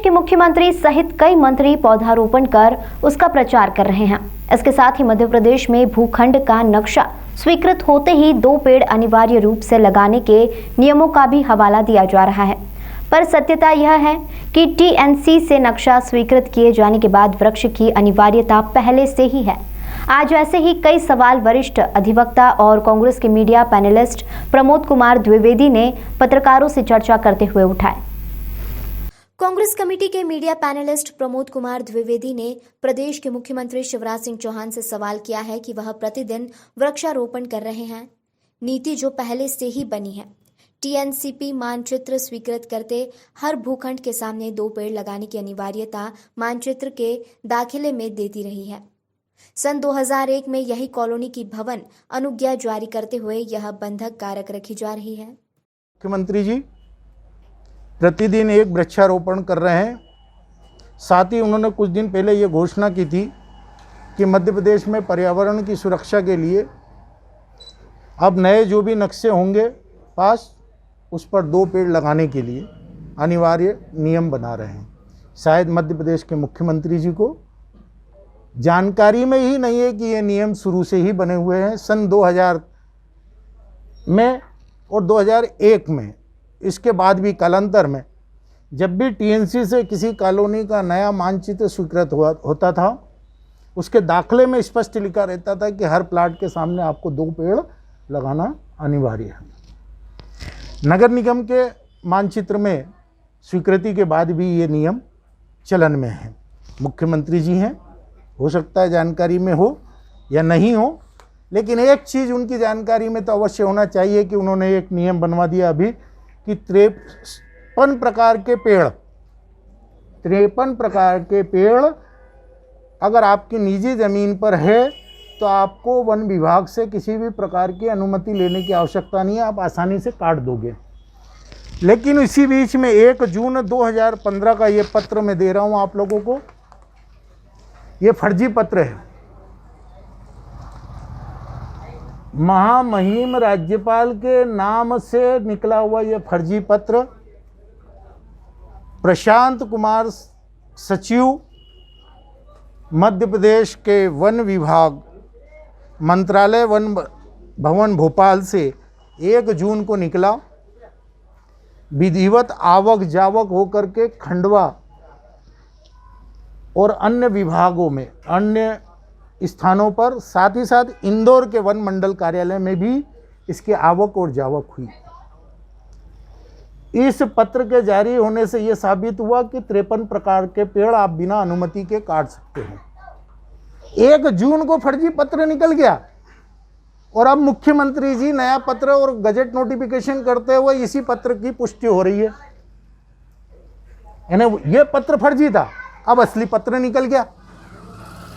के मुख्यमंत्री सहित कई मंत्री पौधारोपण कर उसका प्रचार कर रहे हैं। इसके साथ ही मध्य प्रदेश में भूखंड का नक्शा स्वीकृत होते ही 2 पेड़ अनिवार्य रूप से लगाने के नियमों का भी हवाला दिया जा रहा है। पर सत्यता यह है कि टीएनसी से नक्शा स्वीकृत किए जाने के बाद वृक्ष की अनिवार्यता पहले से ही है। आज ऐसे ही कई सवाल वरिष्ठ अधिवक्ता और कांग्रेस के मीडिया पैनलिस्ट प्रमोद कुमार द्विवेदी ने पत्रकारों से चर्चा करते हुए उठाए। कांग्रेस कमेटी के मीडिया पैनलिस्ट प्रमोद कुमार द्विवेदी ने प्रदेश के मुख्यमंत्री शिवराज सिंह चौहान से सवाल किया है कि वह प्रतिदिन वृक्षारोपण कर रहे हैं। नीति जो पहले से ही बनी है, टीएनसीपी मानचित्र स्वीकृत करते हर भूखंड के सामने 2 पेड़ लगाने की अनिवार्यता मानचित्र के दाखिले में देती रही है। सन 2001 में यही कॉलोनी की भवन अनुज्ञा जारी करते हुए यह बंधक कारक रखी जा रही है। मुख्यमंत्री जी प्रतिदिन एक वृक्षारोपण कर रहे हैं। साथ ही उन्होंने कुछ दिन पहले ये घोषणा की थी कि मध्य प्रदेश में पर्यावरण की सुरक्षा के लिए अब नए जो भी नक्शे होंगे पास, उस पर 2 पेड़ लगाने के लिए अनिवार्य नियम बना रहे हैं। शायद मध्य प्रदेश के मुख्यमंत्री जी को जानकारी में ही नहीं है कि ये नियम शुरू से ही बने हुए हैं। सन 2000 में और 2001 में, इसके बाद भी कालांतर में जब भी टीएनसी से किसी कॉलोनी का नया मानचित्र स्वीकृत होता था, उसके दाखिले में स्पष्ट लिखा रहता था कि हर प्लाट के सामने आपको 2 पेड़ लगाना अनिवार्य है। नगर निगम के मानचित्र में स्वीकृति के बाद भी ये नियम चलन में है। मुख्यमंत्री जी हैं, हो सकता है जानकारी में हो या नहीं हो, लेकिन एक चीज़ उनकी जानकारी में तो अवश्य होना चाहिए कि उन्होंने एक नियम बनवा दिया अभी कि 53 प्रकार के पेड़ अगर आपकी निजी ज़मीन पर है तो आपको वन विभाग से किसी भी प्रकार की अनुमति लेने की आवश्यकता नहीं है, आप आसानी से काट दोगे। लेकिन इसी बीच में 1 जून 2015 का ये पत्र मैं दे रहा हूँ आप लोगों को, ये फर्जी पत्र है। महामहिम राज्यपाल के नाम से निकला हुआ ये फर्जी पत्र प्रशांत कुमार सचिव मध्य प्रदेश के वन विभाग मंत्रालय वन भवन भोपाल से 1 जून को निकला। विधिवत आवक जावक होकर के खंडवा और अन्य विभागों में, अन्य स्थानों पर, साथ ही साथ इंदौर के वन मंडल कार्यालय में भी इसकी आवक और जावक हुई। इस पत्र के जारी होने से यह साबित हुआ कि 53 प्रकार के पेड़ आप बिना अनुमति के काट सकते हैं। 1 जून को फर्जी पत्र निकल गया और अब मुख्यमंत्री जी नया पत्र और गजट नोटिफिकेशन करते हुए इसी पत्र की पुष्टि हो रही है। यानी यह पत्र फर्जी था, अब असली पत्र निकल गया।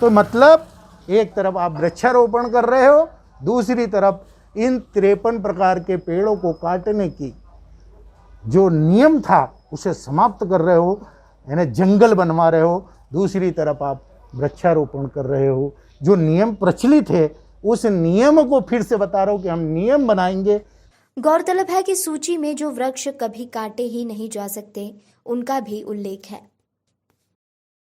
तो मतलब एक तरफ आप वृक्षारोपण कर रहे हो, दूसरी तरफ इन 53 प्रकार के पेड़ों को काटने की जो नियम था उसे समाप्त कर रहे हो, यानी जंगल बनवा रहे हो। दूसरी तरफ आप वृक्षारोपण कर रहे हो। जो नियम प्रचलित है उस नियम को फिर से बता रहे हो कि हम नियम बनाएंगे। गौरतलब है कि सूची में जो वृक्ष कभी काटे ही नहीं जा सकते, उनका भी उल्लेख है।